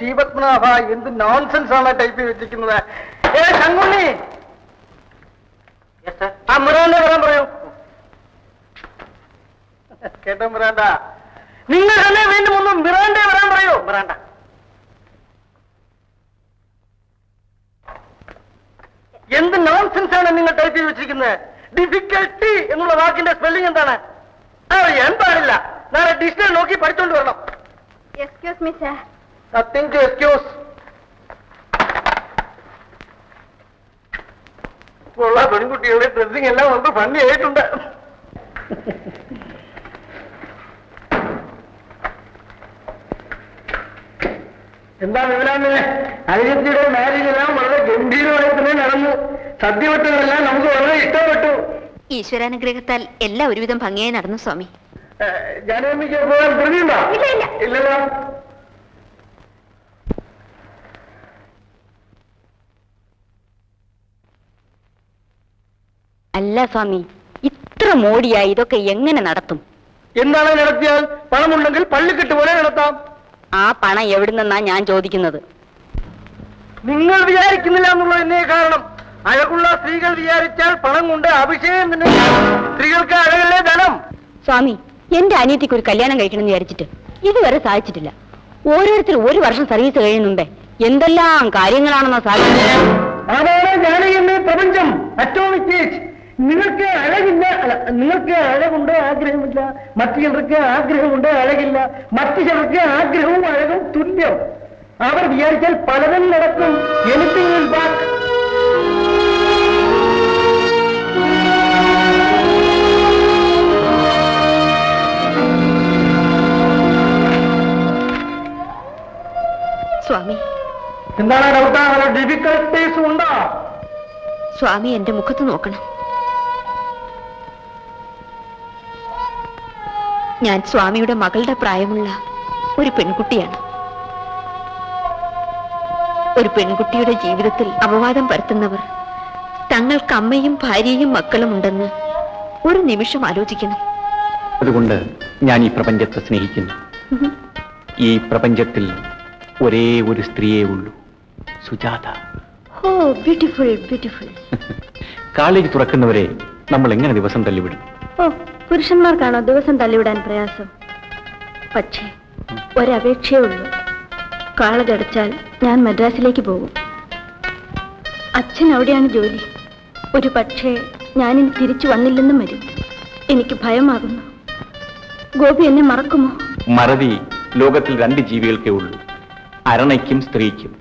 ശ്രീപത്മനാഭ, എന്ത് നോൺസെൻസ് ആണ് ടൈപ്പ് ചെയ്ത് വെച്ചിരിക്കുന്നത്. ശങ്കുണ്ണി, ആ മിറാണ്ടെ വരാൻ പറയൂ. കേട്ടോ മിറാണ്ട, നിങ്ങൾ തന്നെ വീണ്ടും ഒന്നും മിറാണ്ടെ വരാൻ പറയൂ. മിറാണ്ട, എന്ത് നോൺസെൻസ് ആണ് നിങ്ങൾ ടൈപ്പ് ചെയ്ത് വെച്ചിരിക്കുന്നത്? ഡിഫിക്കൽട്ടി എന്നുള്ള വാക്കിന്റെ സ്പെല്ലിംഗ് എന്താണ്? അറിയാൻ പാടില്ല. നാളെ ഡിക്ഷണറി നോക്കി പഠിച്ചോണ്ട് വരണം. Excuse me sir. Nothing to excuse. ഉള്ള പെൺകുട്ടികളുടെ ഡ്രസ്സിംഗ് എല്ലാം നമുക്ക് ഭംഗിയായിട്ടുണ്ട്. എന്താ വിവരാമേ, അനിയത്തിയുടെ മാരേജ് എല്ലാം വളരെ ഗംഭീരമായി തന്നെ നടന്നു. സദ്യവട്ടങ്ങളെല്ലാം നമുക്ക് വളരെ ഇഷ്ടപ്പെട്ടു. ഈശ്വരാനുഗ്രഹത്താൽ എല്ലാം ഒരുവിധം ഭംഗിയായി നടന്നു സ്വാമി. ജാനകിക്ക് പോകാൻ ധൃതിയുണ്ടോ? ഇല്ലല്ലോ. അല്ല സ്വാമി, ഇത്ര മോടിയായി ഇതൊക്കെ എങ്ങനെ നടത്തും? എന്താണ് നടത്തിയാൽ? പണമുണ്ടെങ്കിൽ പള്ളിക്കെട്ട് പോലെ നടത്താം. ആ പണം എവിടെ നിന്നാ ഞാൻ ചോദിക്കുന്നത്? നിങ്ങൾ വിചാരിക്കുന്നില്ല എന്നുള്ളതിനെ കാരണം. അഴകുള്ള സ്ത്രീകൾ വിചാരിച്ചാൽ പണം കൊണ്ട് അഭിഷേകം തന്നെ. സ്ത്രീകൾക്ക് അഴകല്ലേ ധനം. സ്വാമി, എന്റെ അനിയത്തിക്ക് ഒരു കല്യാണം കഴിക്കണം എന്ന് വിചാരിച്ചിട്ട് ഇതുവരെ സാധിച്ചിട്ടില്ല. ഓരോരുത്തർ ഒരു വർഷം സർവീസ് കഴിയുന്നുണ്ട്. എന്തെല്ലാം കാര്യങ്ങളാണെന്നോ സാധിക്കുന്നത്. അതാണ് ജാനകിയുടെ പ്രപഞ്ചം. Atomic age. നിങ്ങൾക്ക് അഴകില്ല, നിങ്ങൾക്ക് അഴകുണ്ട്, ആഗ്രഹമില്ല. മറ്റു ചിലർക്ക് ആഗ്രഹമുണ്ട്, അഴകില്ല. മറ്റു ചിലർക്ക് ആഗ്രഹവും അഴകും തുല്യം. അവർ വിചാരിച്ചാൽ പലതും നടക്കും. Anything will back. സ്വാമി, എന്താണ് ഡൗട്ടാ? ഡിഫിക്കൽട്ടീസ് ഉണ്ടോ? സ്വാമി എന്റെ മുഖത്ത് നോക്കണം. ഞാൻ സ്വാമിയുടെ മകളുടെ പ്രായമുള്ള ഒരു പെൺകുട്ടിയാണ്. ഒരു പെൺകുട്ടിയുടെ ജീവിതത്തിൽ അപവാദം പരത്തുന്നവർ തങ്ങൾക്ക് അമ്മയും ഭാര്യയും മക്കളും ഉണ്ടെന്ന് ഒരു നിമിഷം ആലോചിക്കണം. അതുകൊണ്ട് ഞാൻ ഈ പ്രപഞ്ചത്തെ സ്നേഹിക്കുന്നു. ഈ പ്രപഞ്ചത്തിൽ ഒരേ ഒരു സ്ത്രീയേ ഉള്ളൂ, സുജാത. ഓ, ബ്യൂട്ടിഫുൾ, ബ്യൂട്ടിഫുൾ. കാലേജ് തുറക്കുന്നവരെ നമ്മൾ എങ്ങനെ ദിവസം തള്ളിവിടും? ഓ, പുരുഷന്മാർക്കാണോ ദിവസം തള്ളിവിടാൻ പ്രയാസം? പക്ഷേ ഒരപേക്ഷയേ ഉള്ളൂ. കോളേജ് അടച്ചാൽ ഞാൻ മദ്രാസിലേക്ക് പോകും. അച്ഛൻ അവിടെയാണ് ജോലി. ഒരു പക്ഷേ ഞാനിനി തിരിച്ചു വന്നില്ലെന്നും വരും. എനിക്ക് ഭയമാകുന്നു. ഗോപി എന്നെ മറക്കുമോ? മറവി ലോകത്തിൽ 2 ജീവികൾക്കേ ഉള്ളൂ, അരണയ്ക്കും സ്ത്രീക്കും.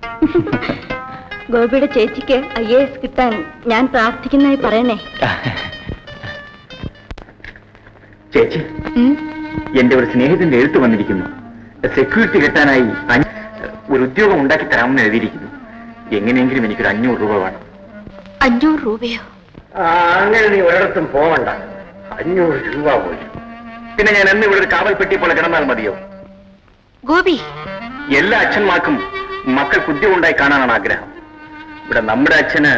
ഗോപിയുടെ ചേച്ചിക്ക് IAS കിട്ടാൻ ഞാൻ പ്രാർത്ഥിക്കുന്നതായി പറയണേ. ചേച്ചി, എന്റെ ഒരു സ്നേഹിതന്റെ എഴുത്ത് വന്നിരിക്കുന്നു. സെക്യൂരിറ്റി കിട്ടാനായി ഒരു ഉദ്യോഗം ഉണ്ടാക്കി തരാമെന്ന് എഴുതിയിരിക്കുന്നു. എങ്ങനെയെങ്കിലും എനിക്കൊരു 500 രൂപ വേണം. 500 രൂപയോ? അങ്ങനെ നീ ഒരിടത്തും പോവണ്ട. 500 രൂപ പോലും. പിന്നെ ഞാൻ എന്ന് ഇവിടെ ഒരു കാവൽപ്പെട്ടി പോലെ കിടന്നാൽ മതിയോ? ഗോപി, എല്ലാ അച്ഛന്മാർക്കും മക്കൾക്ക് ഉദ്യോഗം ഉണ്ടായി കാണാനാണ് ആഗ്രഹം. ഇവിടെ നമ്മുടെ അച്ഛന്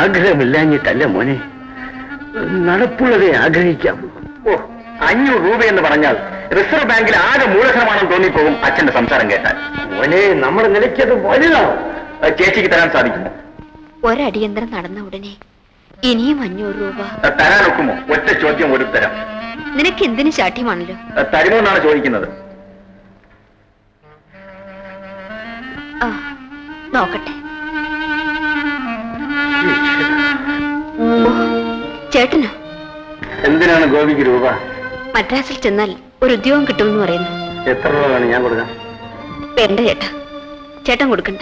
ആഗ്രഹമില്ലാഞ്ഞിട്ടല്ല മോനെ, നടപ്പുള്ളതേ ആഗ്രഹിക്കാമോ. ഓ, 500 രൂപ എന്ന് പറഞ്ഞാൽ റിസർവ് ബാങ്കിൽ ആകെ മൂലധനമാണെന്ന് തോന്നിപ്പോകും അച്ഛന്റെ സംസാരം കേട്ടാൽ. മോനെ, നമ്മുടെ നിലയ്ക്കത് വലുതാവും. ചേച്ചിക്ക് തരാൻ സാധിക്കുമോ? ഒരടിയന്തരം നടന്ന ഉടനെ ഇനിയും 500 രൂപ തരാനൊക്കുമോ? ഒറ്റ ചോദ്യം, ഒരു തരം. നിനക്ക് എന്തിനു ശാഠ്യമാണല്ലോ. തരുമോ എന്നാണ് ചോദിക്കുന്നത്. ആ, നോക്കട്ടെ. ചേട്ടനോ? എന്തിനാണ് ഗോപിക്ക് രൂപ? മദ്രാസിൽ ചെന്നാൽ ഒരു ഉദ്യോഗം കിട്ടുമെന്ന് പറയുന്നു. എത്ര രൂപ വേണം ഞാൻ കൊടുക്കാം? വേണ്ട ചേട്ടാ, ചേട്ടൻ കൊടുക്കണ്ട.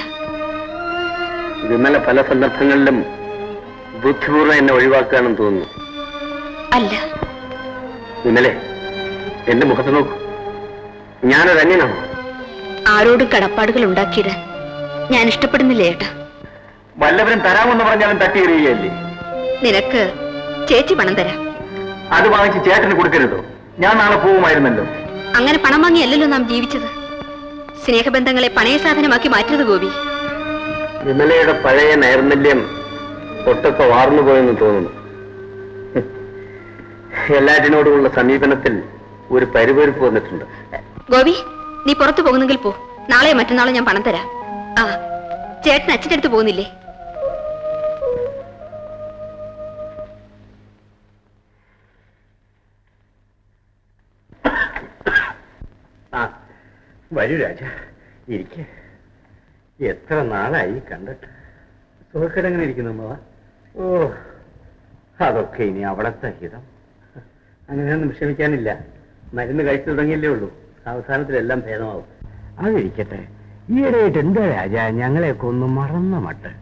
ഇന്നലെ പല സന്ദർഭങ്ങളിലും ബുദ്ധിപൂർവ്വം എന്നെ ഒഴിവാക്കുകയാണെന്ന് തോന്നുന്നു. അല്ല. ഇന്നലെ എന്റെ മുഖത്ത് നോക്കൂ. ഞാനൊരു അന്യനാണോ? ആരോടും കടപ്പാടുകൾ ഉണ്ടാക്കിയിടാൻ ഞാൻ ഇഷ്ടപ്പെടുന്നില്ല ചേട്ടാ. വല്ലവരും തരാമെന്ന് പറഞ്ഞാലും തട്ടിയെറിയല്ലേ? നിനക്ക് ചേച്ചി പണം തരാം. അത് വാങ്ങിച്ച് ചേട്ടന് കൊടുക്കരുതോ? ഞാൻ നാളെ പോവുമായിരുന്നല്ലോ. അങ്ങനെ പണം വാങ്ങിയല്ലല്ലോ നാം ജീവിച്ചത്. സ്നേഹബന്ധങ്ങളെ പണയ സാധനമാക്കി മാറ്റരുത് ഗോപി. വിമലയുടെ പഴയ നൈർമല്യം ഒട്ടൊക്കെ വാർന്നുപോയെന്ന് തോന്നുന്നു. എല്ലാറ്റിനോടുമുള്ള സമീപനത്തിൽ ഒരു പരിപരിപ്പ് വന്നിട്ടുണ്ട്. ഗോപി, നീ പുറത്തു പോകുന്നെങ്കിൽ പോ. നാളെയോ മറ്റന്നാളോ ഞാൻ പണം തരാം. ആ, ചേട്ടൻ അച്ഛൻ്റെ അടുത്ത് പോകുന്നില്ലേ? വരൂ രാജ, ഇരിക്കെ. എത്ര നാളായി കണ്ടിട്ട്. സുഖക്കെടങ്ങനെ ഇരിക്കുന്നു അമ്മ? ഓ, അതൊക്കെ ഇനി അവിടത്തെ ഹിതം. അങ്ങനെയൊന്നും വിഷമിക്കാനില്ല. മരുന്ന് കഴിച്ചു തുടങ്ങിയില്ലേ ഉള്ളൂ. അവസാനത്തിലെല്ലാം ഭേദമാവും. അതിരിക്കട്ടെ, ഈയിടെയായിട്ട് എന്താ രാജ ഞങ്ങളെയൊക്കെ ഒന്ന് മറന്ന മട്ട്?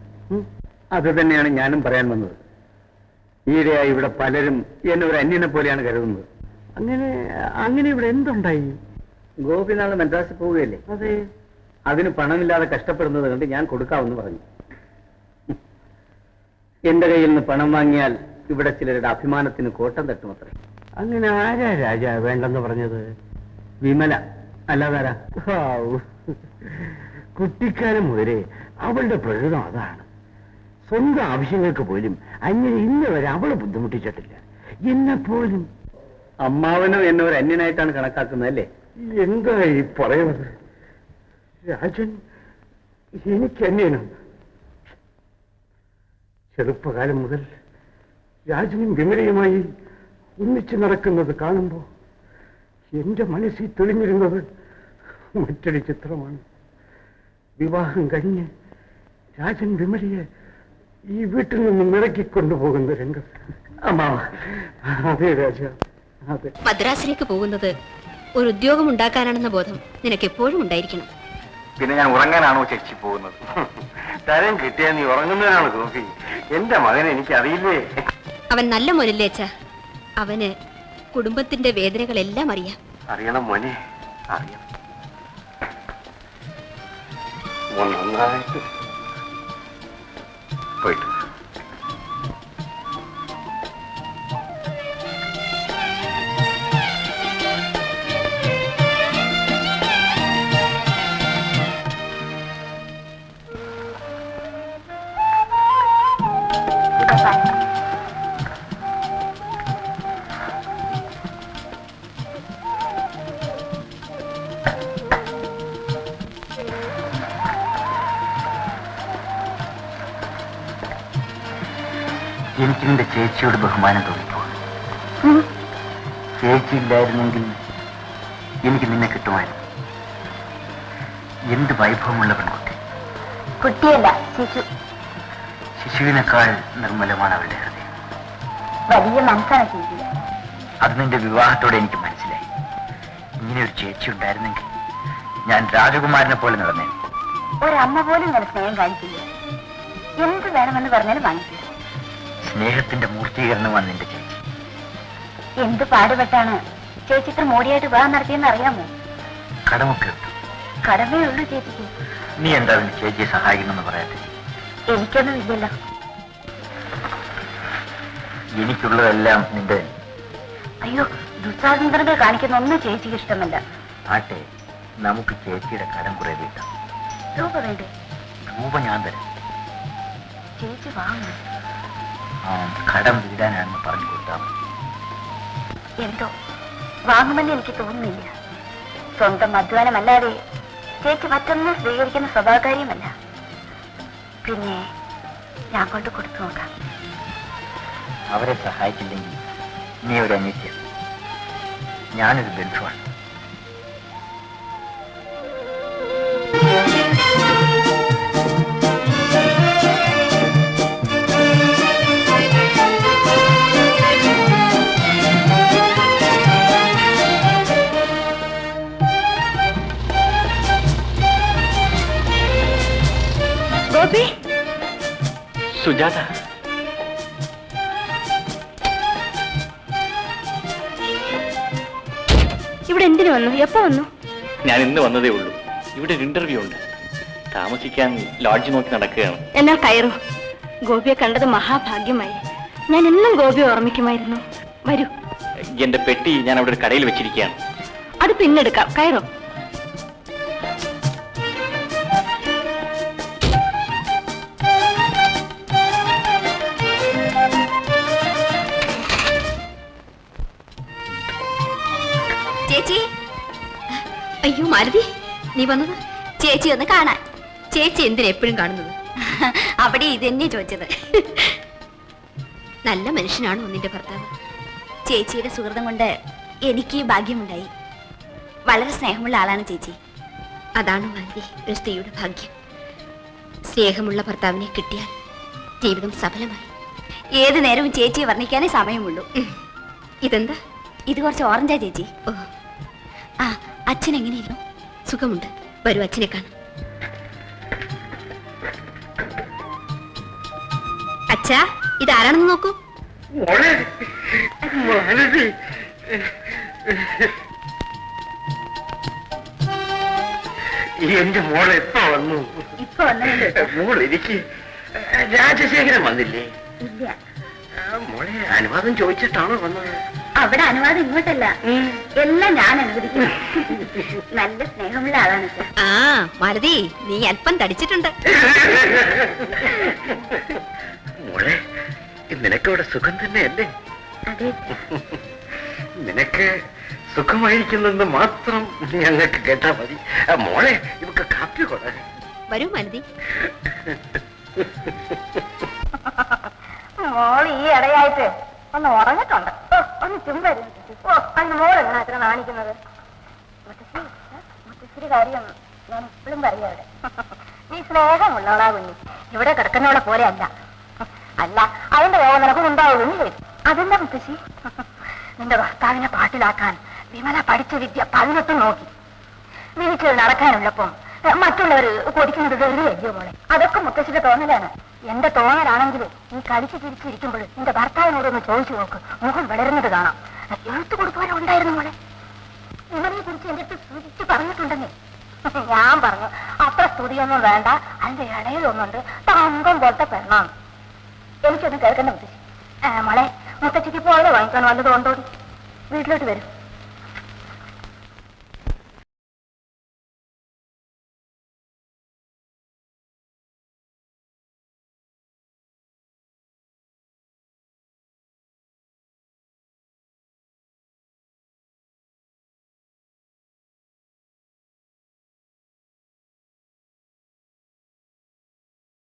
അത് തന്നെയാണ് ഞാനും പറയാൻ വന്നത്. ഈയിടെയായി ഇവിടെ പലരും എന്നെ ഒരു അന്യനെ പോലെയാണ് കരുതുന്നത്. അങ്ങനെ ഇവിടെ എന്തുണ്ടായി? ഗോപിനാള് മദ്രാസിൽ പോവുകയല്ലേ? അതെ. അതിന് പണമില്ലാതെ കഷ്ടപ്പെടുന്നത് കണ്ട് ഞാൻ കൊടുക്കാമെന്ന് പറഞ്ഞു. എന്റെ കയ്യിൽ നിന്ന് പണം വാങ്ങിയാൽ ഇവിടെ ചിലരുടെ അഭിമാനത്തിന് കോട്ടം തട്ടുമത്രേ. അങ്ങനെ ആരാ രാജ വേണ്ടെന്ന് പറഞ്ഞത്? വിമല അല്ലാതാരാ? കുട്ടിക്കാലം മുതലേ അവളുടെ പ്രകൃതം അതാണ്. സ്വന്തം ആവശ്യങ്ങൾക്ക് പോലും അന്യനെ ഇന്ന് വരെ അവളെ ബുദ്ധിമുട്ടിച്ചിട്ടില്ല. എന്നെ പോലും. അമ്മാവനും എന്നെ ഒരു അന്യനായിട്ടാണ് കണക്കാക്കുന്നത് അല്ലേ? എന്താ ഈ പറയുന്നത്? രാജൻ എനിക്ക് അന്യനും. ചെറുപ്പകാലം മുതൽ രാജനും വിമലയുമായി ഒന്നിച്ചു നടക്കുന്നത് കാണുമ്പോൾ എന്റെ മനസ്സിൽ തെളിഞ്ഞിരുന്നത് മറ്റൊരു ചിത്രമാണ്. വിവാഹം കഴിഞ്ഞ് രാജൻ വിമലയെ ഈ വീട്ടിൽ നിന്നും ഇറക്കിക്കൊണ്ടുപോകുന്ന രംഗം. അമ്മാവ, അതെ രാജ, അതെ. മദ്രാസിലേക്ക് പോകുന്നത് ഒരു ഉദ്യോഗം ഉണ്ടാക്കാനാണെന്ന ബോധം നിനക്ക് എപ്പോഴും ഉണ്ടായിരിക്കണം. പിന്നെ ഞാൻ ഉറങ്ങാനാണോ ചേച്ചി പോകുന്നത്? തരം കിട്ടിയാൽ നീ ഉറങ്ങുന്നതിനാണ് ഗോപി. എന്റെ മകനെ എനിക്ക് അറിയില്ലേ? അവൻ നല്ല മോനല്ലേ അച്ഛാ? അവന് കുടുംബത്തിന്റെ വേദനകളെല്ലാം അറിയാം. അറിയണം മോനെ, അറിയണം. നന്നായിട്ട് പോയിട്ട് എനിക്കെന്റെ ചേച്ചിയോട് ബഹുമാനം തോന്നിപ്പോ. ചേച്ചി ഇല്ലായിരുന്നെങ്കിൽ എനിക്ക് നിന്നെ കിട്ടുമായിരുന്നു. എന്ത് വൈഭവമുള്ള പെൺകുട്ടി. കുട്ടിയല്ല, ശിശു. ശിശുവിനേക്കാൾ നിർമ്മലമാണ് അവളുടെ ഹൃദയം. വലിയ മനസ്സാണ് ശിശു. അത് നിന്റെ വിവാഹത്തോടെ എനിക്ക് മനസ്സിലായി. ഇങ്ങനെ ഒരു ചേച്ചി ഉണ്ടായിരുന്നെങ്കിൽ ഞാൻ രാജകുമാരനെ പോലെ നടന്നേ. ഒരമ്മ പോലും ഇങ്ങനെ സ്നേഹം കാണിക്കില്ല. എന്ത് വേണമെന്ന് പറഞ്ഞാലും വാങ്ങിക്കില്ല. സ്നേഹത്തിന്റെ മൂർത്തീകരണമാണ് നിന്റെ ചേച്ചി. എന്ത് പാടുപെട്ടാണ് ചേച്ചി ഇത്ര മോടിയായിട്ട് വിവാഹം നടത്തിയെന്ന് അറിയാമോ? കടമൊക്കെ ഉണ്ട്. കടമേ ഉള്ളൂ ചേച്ചിക്ക്. നീ എന്താ നിന്റെ ചേച്ചിയെ സഹായിക്കണമെന്ന് പറയാതെ? എനിക്കൊന്നും ഇല്ലല്ലോ. എനിക്കുള്ളതെല്ലാം നിന്റെ. അയ്യോ, ദുസ്വാതന്ത്ര്യത കാണിക്കുന്ന ഒന്നും ചേച്ചിക്ക് ഇഷ്ടമല്ല. ആട്ടെ, നമുക്ക് ചേച്ചിയുടെ കടം കുറെ വീട്ടാം. രൂപ വേണ്ടേ? രൂപ ഞാൻ തരാം. ചേച്ചി വാങ്ങും. കടം വീടാനാണെന്ന് പറഞ്ഞു കൊടുത്താൽ മതി. എന്തോ വാങ്ങുമെന്ന് എനിക്ക് തോന്നുന്നില്ല. സ്വന്തം അധ്വാനമല്ലാതെ ചേച്ചി മറ്റൊന്നും സ്വീകരിക്കുന്ന സ്വഭാവകാര്യമല്ല. പിന്നെ ഞാൻ കൊണ്ട് കൊടുത്തു നോക്കാം. അവരെ സഹായിച്ചില്ലെങ്കിൽ നീ ഒരു അന്വേഷിക്കാം. ഞാനൊരു ബന്ധുവാണ്. ഗോപി, സുജാത, ഇവിടെ എന്തിനു വന്നു? എപ്പോ വന്നു? ഞാൻ ഇന്ന് വന്നതേ ഉള്ളൂ. ഇവിടെ ഒരു ഇന്റർവ്യൂ ഉണ്ട്. താമസിക്കാൻ ലോഡ്ജ് നോക്കി നടക്കുകയാണ്. എന്നാൽ കയറൂ. ഗോപിയെ കണ്ടത് മഹാഭാഗ്യമായി. ഞാൻ എന്നും ഗോപിയെ ഓർമ്മിക്കുമായിരുന്നു. വരൂ. എന്റെ പെട്ടി ഞാൻ അവിടെ ഒരു കടയിൽ വെച്ചിരിക്കുകയാണ്. അത് പിന്നെടുക്കാം. കയറോ. ചേച്ചി, അയ്യോ മാലതി, നീ വന്നത് ചേച്ചി ഒന്ന് കാണാൻ. ചേച്ചി എന്തിനാ എപ്പോഴും കാണുന്നത്? അവിടെ ഇതെന്നെ ചോദിച്ചത്. നല്ല മനുഷ്യനാണോ നിന്റെ ഭർത്താവ്? ചേച്ചിയുടെ സുഹൃതം കൊണ്ട് എനിക്ക് ഈ ഭാഗ്യമുണ്ടായി. വളരെ സ്നേഹമുള്ള ആളാണ് ചേച്ചി. അതാണ് മാലതി ഒരു സ്ത്രീയുടെ ഭാഗ്യം. സ്നേഹമുള്ള ഭർത്താവിനെ കിട്ടിയാൽ ജീവിതം സഫലമായി. ഏത് നേരവും ചേച്ചിയെ വർണ്ണിക്കാനേ സമയമുള്ളൂ. ഇതെന്താ? ഇത് കുറച്ച് ഓറഞ്ചാ ചേച്ചി. ഓ, ആ, അച്ഛൻ എങ്ങനെയിരുന്നു? സുഖമുണ്ട്. വരൂ, അച്ഛനെ കാണാം. അച്ഛാ, ഇതാരാണെന്ന് നോക്കൂ. എന്റെ മോളെ എപ്പോ വന്നു? ഇപ്പൊ വന്നതല്ലേ? മോൾ എനിക്ക് രാജശേഖരൻ വന്നില്ലേ? ഇല്ല. മോളെ അനുവാദം ചോദിച്ചിട്ടാണോ വന്നത്? അവിടെ അനുവാദം ഇങ്ങോട്ടല്ല, എല്ലാം ഞാൻ അനുവദിക്കും. നല്ല സ്നേഹമുള്ള ആളാണ് അച്ഛൻ. ആ മാലതി, നീ അല്പം തടിച്ചിട്ടുണ്ട്. മോളെ, നിനക്കവിടെ സുഖം തന്നെയല്ലേ? അതെ. നിനക്ക് സുഖമായിരിക്കുന്നെന്ന് മാത്രം ഞങ്ങൾക്ക് കേട്ടാ മതി. മോളെ, ഇവക്ക് കാപ്പി കൊട. വരൂ മാലതി. മോള് ഈ ഇടയായിട്ട് ഒന്ന് ഉറങ്ങിട്ടുണ്ട്. ഒന്ന് ചുമ്പരുത്. അതിന് മോളെങ്ങനെ അത്ര കാണിക്കുന്നത്? മുത്തശ്ശേരി കാര്യം ഞാൻ ഇപ്പോഴും പറയാവിടെ. നീ സ്നേഹമുള്ളവളാ കുഞ്ഞി. ഇവിടെ കിടക്കുന്നവളെ പോലെ അല്ല. അല്ല, അതിന്റെ യോഗം നിനക്കുണ്ടാവുകയില്ലേ? അതെന്താ മുത്തശ്ശി? നിന്റെ ഭർത്താവിനെ പാട്ടിലാക്കാൻ വിമല പഠിച്ച വിദ്യ 18 നോക്കി. വീട്ടിൽ നടക്കാനുള്ളപ്പം മറ്റുള്ളവർ കൊടിക്കുന്നത് വെറുതെയല്ലോ മോളെ. അതൊക്കെ മുത്തശ്ശിയുടെ തോന്നലാണ്. എന്റെ തോന്നലാണെങ്കിൽ നീ കളിച്ചു തിരിച്ചിരിക്കുമ്പോൾ നിന്റെ ഭർത്താവിനോടൊന്ന് ചോദിച്ചു നോക്ക്, മുഖം വളരുന്നത് കാണാം. എഴുത്തു കൊടുക്കുവാനും ഉണ്ടായിരുന്നു മോളെ. ഇവരെ കുറിച്ച് എന്റെ അടുത്ത് സ്തുതിച്ച് പറഞ്ഞിട്ടുണ്ടെന്നേ. ഞാൻ പറഞ്ഞു, അത്ര സ്തുതിയൊന്നും വേണ്ട, അതിന്റെ ഇടയിലൊന്നുണ്ട്, തങ്കം പോലത്തെ പെണ്ണാണ്. എനിക്കൊന്നും കേൾക്കണ്ട മുത്തശ്ശി. മോളെ, മുത്തശ്ശിക്ക് പോലെ വാങ്ങിക്കാൻ വല്ലതും ഉണ്ടോ? വീട്ടിലോട്ട് വരും.